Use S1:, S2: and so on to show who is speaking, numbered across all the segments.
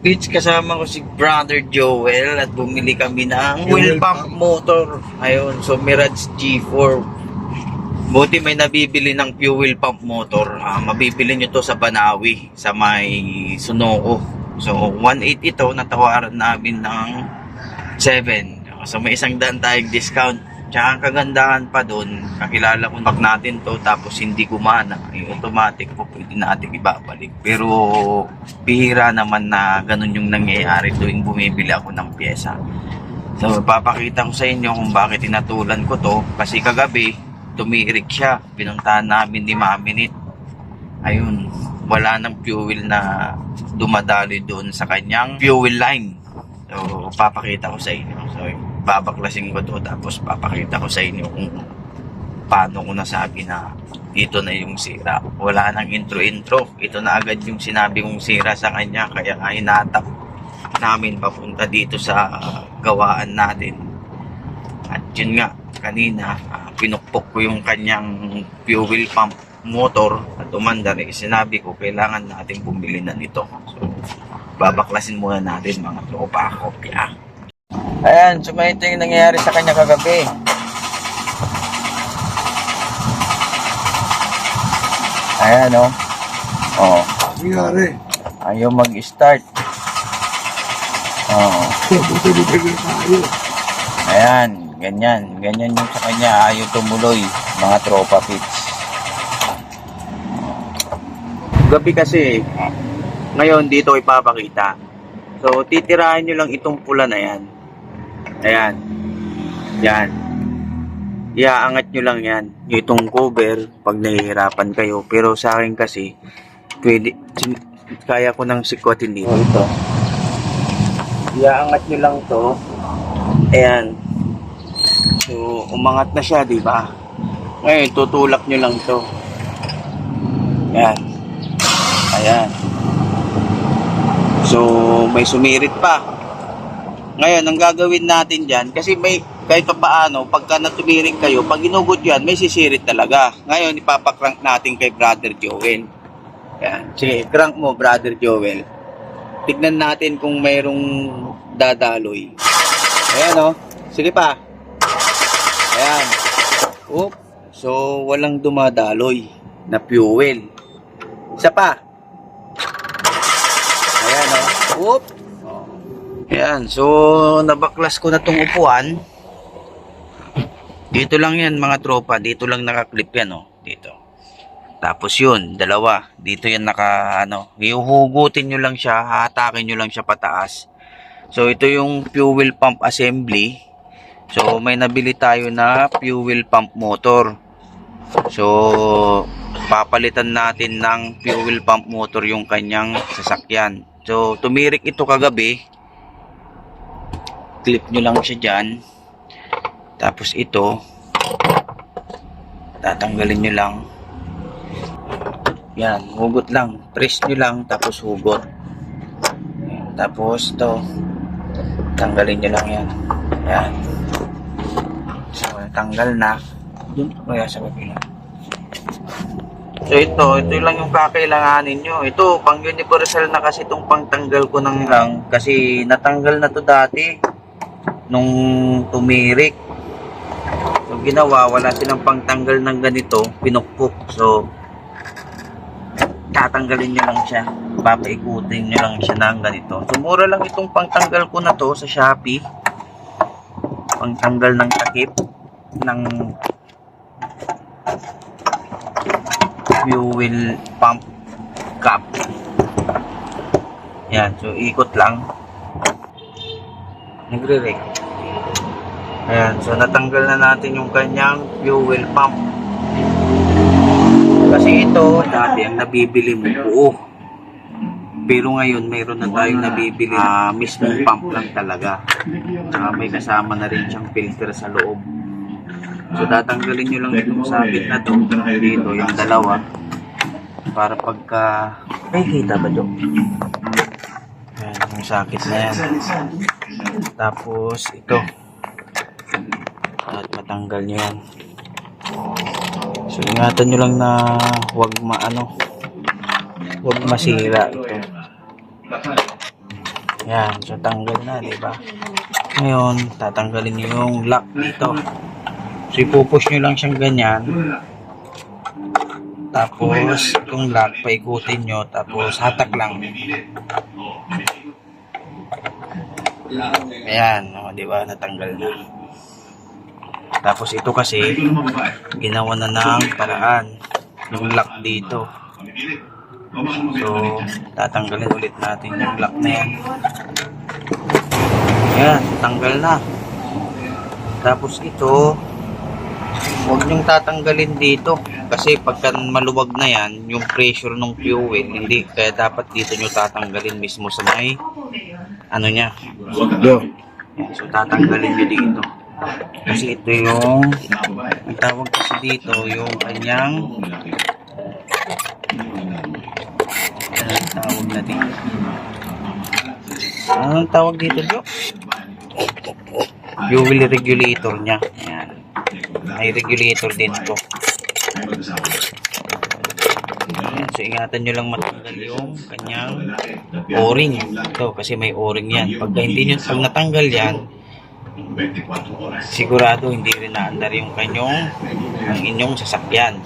S1: Pitch, kasama ko si Brother Joel at bumili kami ng fuel pump motor. Ayun, so Mirage G4. Buti may nabibili ng fuel pump motor. Mabibili nyo to sa Banawi, sa may Sunoco. So 180 ito, natawaran namin ng 7. So may isang daan tayong discount. Tsaka ang kagandahan pa doon, kakilala ko pag natin to tapos hindi gumana, yung automatic po pwede natin ibabalik. Pero bihira naman na ganun yung nangyayari tuwing bumibili ako ng pyesa. So papakita ko sa inyo kung bakit tinatulan ko to. Kasi kagabi, tumirik siya. Pinuntahan namin ni Maminit. Ayun, wala ng fuel na dumadali doon sa kanyang fuel line. So papakita ko sa inyo. So babaklasin ko to tapos papakita ko sa inyo kung paano ko nasabi na ito na yung sira. Wala nang intro. Ito na agad yung sinabi kong sira sa kanya, kaya hinatap namin papunta dito sa gawaan natin. At yun nga, kanina pinukpok ko yung kanyang fuel pump motor at umandar. Sinabi ko kailangan natin bumili na nito. So babaklasin muna natin mga tropa kopya. Ayan, so ito yung nangyayari sa kanya kagabi. Ayan, o. Oh.
S2: Nangyari.
S1: Ayaw mag-start. Oh. Ayan, ganyan. Ganyan yung sa kanya. Ayaw tumuloy, mga tropa pits. Gabi kasi, ngayon dito ipapakita. So, titirahin nyo lang itong pula na yan. Ayan. Yan. Iaangat nyo lang yan. Itong cover pag nahihirapan kayo. Pero sa akin kasi, pwede, kaya ko nang sikwatin dito. Ito. Iaangat nyo lang to. Ayan. So, umangat na siya, di ba? Ngayon, tutulak nyo lang to. Ayan. Ayan. So, may sumirit pa. Ngayon, ang gagawin natin dyan, kasi may, kahit pa paano, pagka natumiring kayo, pag inugot yan, may sisirit talaga. Ngayon, ipapakrank natin kay Brother Joel. Yan. Sige, crank mo, Brother Joel. Tignan natin kung mayroong dadaloy. Ayan, o. Sige pa. Ayan. Oop. So, walang dumadaloy na fuel. Isa pa. Ayan, o. Oop. Ayan, so nabaklas ko na tong upuan. Dito lang yan mga tropa, dito lang nakaklip yan, oh, dito. Tapos yun, dalawa, dito yan ihuhugutin nyo lang siya, hahatakin nyo lang siya pataas. So ito yung fuel pump assembly. So may nabili tayo na fuel pump motor. So papalitan natin ng fuel pump motor yung kanyang sasakyan. So tumirik ito kagabi. Clip nyo lang siya dyan. Tapos ito tatanggalin nyo lang. Yan, hugot lang. Press nyo lang tapos hugot. Yan. Tapos ito tanggalin nyo lang yan. Yan. So tanggal na. Doon kaya sa kabila. So ito lang yung kakailanganin nyo. Ito pang universal na kasi itong pangtanggal ko ng lang. Kasi natanggal na to dati nung tumirik. So ginawa, wala silang pangtanggal ng ganito, pinukpok. So tatanggalin nyo lang siya, papaikutin nyo lang siya ng ganito. So mura lang itong pangtanggal ko na to sa Shopee. Pangtanggal ng takip ng fuel pump cap. Yan, so ikot lang. Nagre-rec. Ayan, so natanggal na natin yung kanyang fuel pump. Kasi ito, dati ang nabibili mo buo. Pero ngayon, mayroon na tayong nabibili mismong pump lang talaga. May kasama na rin siyang filter sa loob. So tatanggalin nyo lang itong sabit na to. Dito, yung dalawa. Para pagka... May kita ba dyan? Ayan, yung sakit na yan. Tapos ito at matanggal nyo yan. So ingatan nyo lang na huwag masira ito. Yan, so tanggal na, di ba? Ngayon, tatanggalin nyo yung lock dito. So, ipupush nyo lang siyang ganyan. Tapos, itong lock, paikutin nyo. Tapos, hatak lang. Ayan, o, di ba? Natanggal na. Tapos, ito kasi, ginawa na ng paraan. Yung lock dito. So, tatanggalin ulit natin yung lock na yan. Ayan, tanggal na. Tapos ito, huwag nyong tatanggalin dito. Kasi pagka maluwag na yan, yung pressure ng fuel, hindi. Kaya dapat dito nyo tatanggalin mismo sa may, ano nya. Ayan, so tatanggalin nyo dito. Kasi ito yung, ang tawag kasi dito, yung kanyang, anong tawag na dito? Anong tawag dito, Jo? Fuel regulator niya. Ayan. May regulator din ito. Ayan. So, ingatan nyo lang matanggal yung kanyang o-ring. Ito, kasi may o-ring yan. Pag natanggal yan, sigurado hindi rin naandar yung ang inyong sasakyan.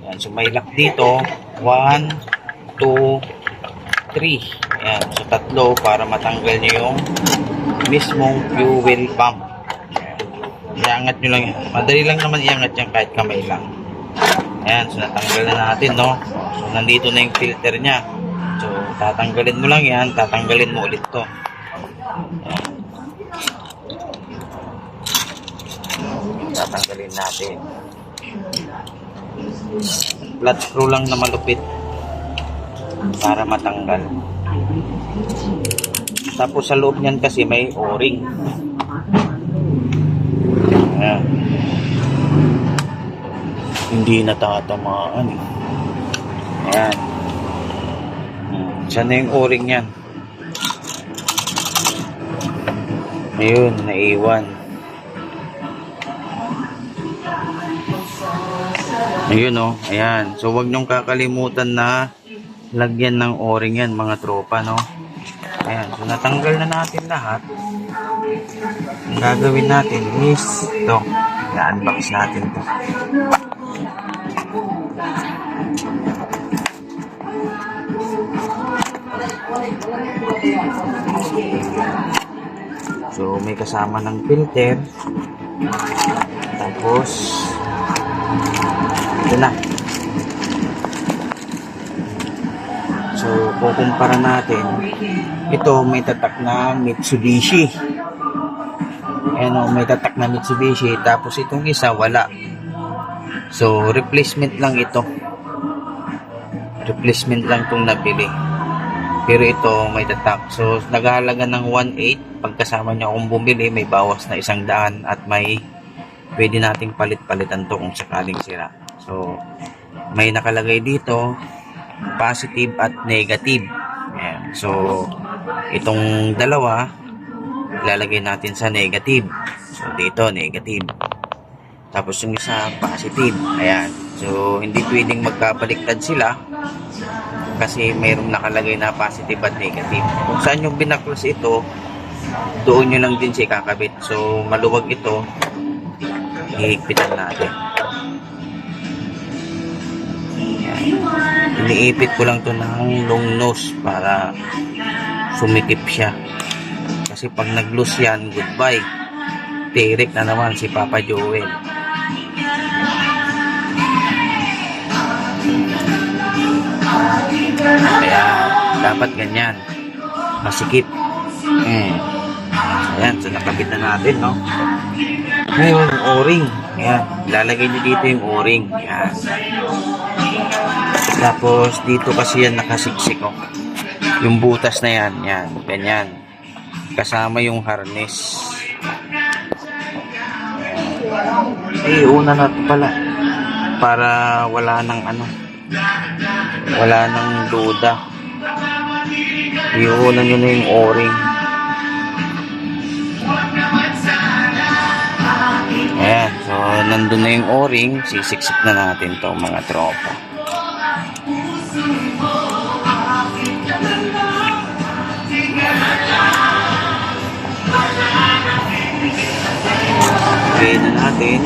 S1: Ayan. So, may lock dito. 1, 2, 3. Ayan. So, 3 para matanggal nyo yung mismong fuel pump. Iangat nyo lang yan. Madali lang naman iangat yan kahit kamay lang. Ayan, so natanggal na natin, no? So, nandito na yung filter nya. So, tatanggalin mo lang yan. Tatanggalin mo ulit to. Ayan. Tatanggalin natin. Flat screw lang na malupit para matanggal. Tapos sa loob niyan kasi may o-ring. Ayan. Hindi natatamaan. Ayan. Saan na yung o-ring yan? Ayun, naiwan. Ayun, oh. Ayan. So, wag niyong kakalimutan na lagyan ng o-ring yan, mga tropa, no? Ayan, so natanggal na natin lahat. Ang gagawin natin is ito. I-unbox natin ito. So may kasama ng filter. Tapos ito na. So kukumpara natin. Ito may tatak na Mitsubishi. Ayan o, may tatak na Mitsubishi. Tapos itong isa wala. So replacement lang ito. Replacement lang itong nabili. Pero ito may tatak. So naghahalaga ng 1.8. Pagkasama niya kung bumili, may bawas na 100 at may pwede nating palit-palitan to kung sakaling sira. So may nakalagay dito positive at negative. Ayan. So itong dalawa ilalagay natin sa negative. So dito negative. Tapos yung isa positive. Ayan. So hindi pwedeng magkabaliktad sila kasi mayroong nakalagay na positive at negative. Kung saan yung binaklas ito, doon nyo lang din siya kakabit. So maluwag ito, ihigpitan natin. Iniipit ko lang to ng long nose para sumikip siya. Kasi pag nag-loose yan, goodbye. Tirik na naman si Papa Joel. Kaya dapat ganyan. Masikip. Ayan, so nakabit na natin, no? Ngayon, o-ring. Ayan, ilalagay nyo dito yung o-ring. Ayan. Tapos dito kasi yan nakasiksik, oh. Yung butas na yan, yan, ganyan. Kasama yung harness. Una na ito pala. Para wala nang ano. Wala nang duda. Iuunan nyo na yung o-ring. Ayan, so nandun na yung o-ring. Sisiksik na natin to mga tropa. Lagay na natin.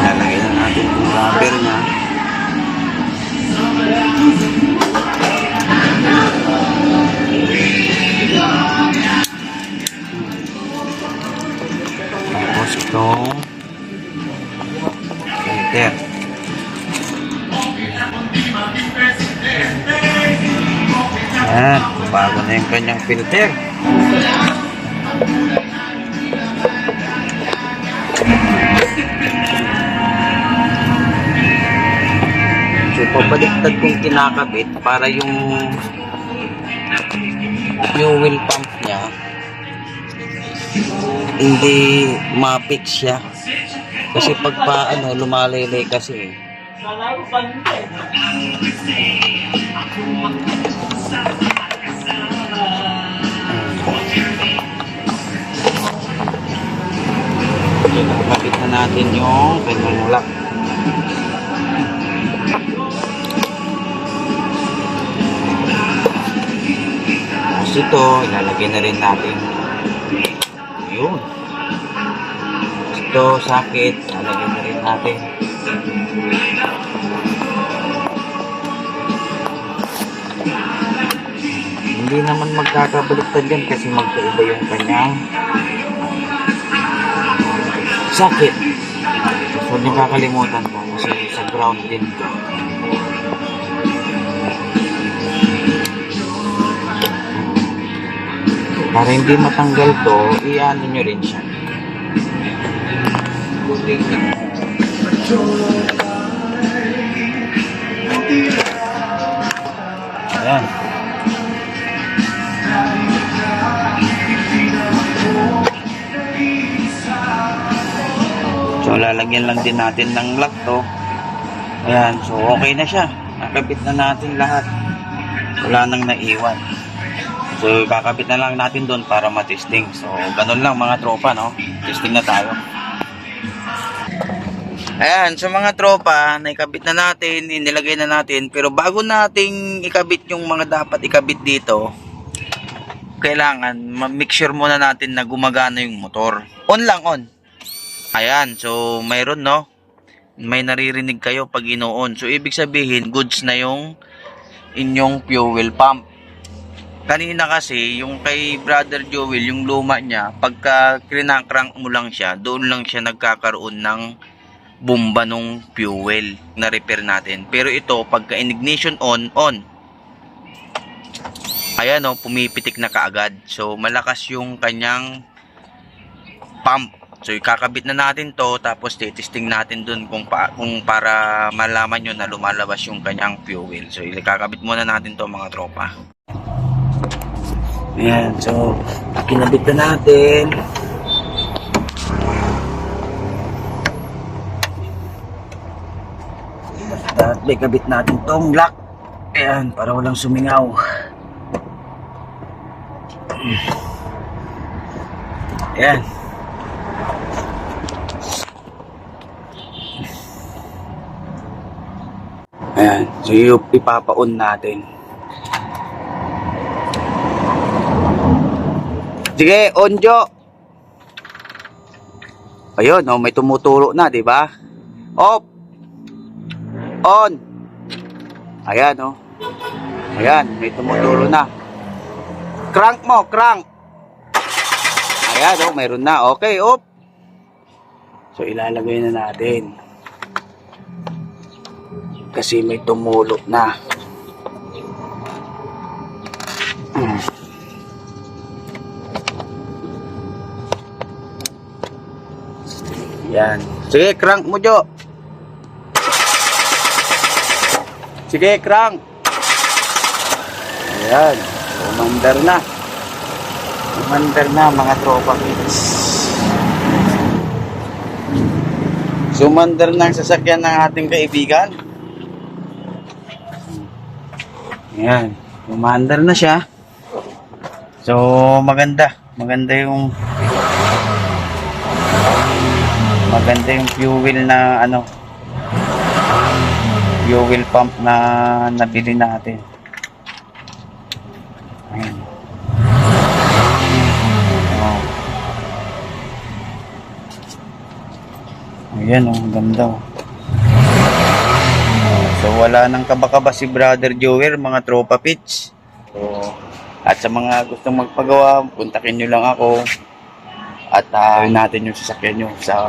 S1: Lalagay na natin yung rubber niya. Tapos itong filter. Ayan, bago na yung kanyang filter. So, pabaliktad kong kinakabit para yung fuel pump niya hindi ma-fix siya. Kasi pag paano, lumalaylay kasi. Kapit na natin yung kanyang lock. Tapos ito, ilalagay na rin natin. Yun. Ito, sakit. Ilalagay na rin natin. Hindi naman magkakabaliktad yan kasi magkaiba yung kanyang sakit. So, huwag niyo kakalimutan ko kasi sa ground din ko. Para hindi matanggal to, i-ano nyo rin siya. Ayan. So, lalagyan lang din natin ng lock to. Ayan. So, okay na siya. Nakabit na natin lahat. Wala nang naiwan. So, kakabit na lang natin doon para matesting. So, ganun lang mga tropa, no? Testing na tayo. Ayan, so mga tropa, naikabit na natin, inilagay na natin. Pero bago nating ikabit yung mga dapat ikabit dito, kailangan ma-make sure muna natin na gumagana yung motor. On lang, on. Ayan, so mayroon, no? May naririnig kayo pag ino-on. So, ibig sabihin, goods na yung inyong fuel pump. Kanina kasi, yung kay Brother Joel, yung luma niya, pagka krinakrank mo lang siya, doon lang siya nagkakaroon ng bomba nung fuel na repair natin. Pero ito, pagka ignition on. Ayan o, pumipitik na kaagad. So, malakas yung kanyang pump. So, ikakabit na natin to, tapos testing natin dun kung para malaman nyo na lumalabas yung kanyang fuel. So, ikakabit muna natin to mga tropa. Ayan, so kinabit na natin. Basta ikabit natin tong lock. Ayan, para walang sumingaw. Ayan. Ayan, so ipapa-on natin. Sige, on Jo. Ayun, oh, may tumuturo na, 'di ba? Off. On. Ayan, oh. Ayan, may tumuturo na. Crank mo, crank. Ayan, oh, mayroon na. Okay, off. So, ilalagay na natin. Kasi may tumulot na. Yan. Sige, crank mo, Jo. Sige, crank. Ayan. Umandar na. Umandar na, mga tropa kids. Sumandar na ang sasakyan ng ating kaibigan. Ayan. Umandar na siya. So, maganda. Maganda yung fuel na fuel pump na nabili natin. Ayan. Ayan oh, ganda oh. So wala nang kaba-kaba si Brother Joel, mga tropa pits. So, at sa mga gustong magpagawa, puntakin nyo lang ako. At natin yung sasakyan nyo sa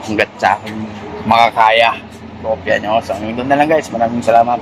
S1: hanggat sa akin makakaya. Kopya nyo. So hanggang doon na lang guys. Maraming salamat.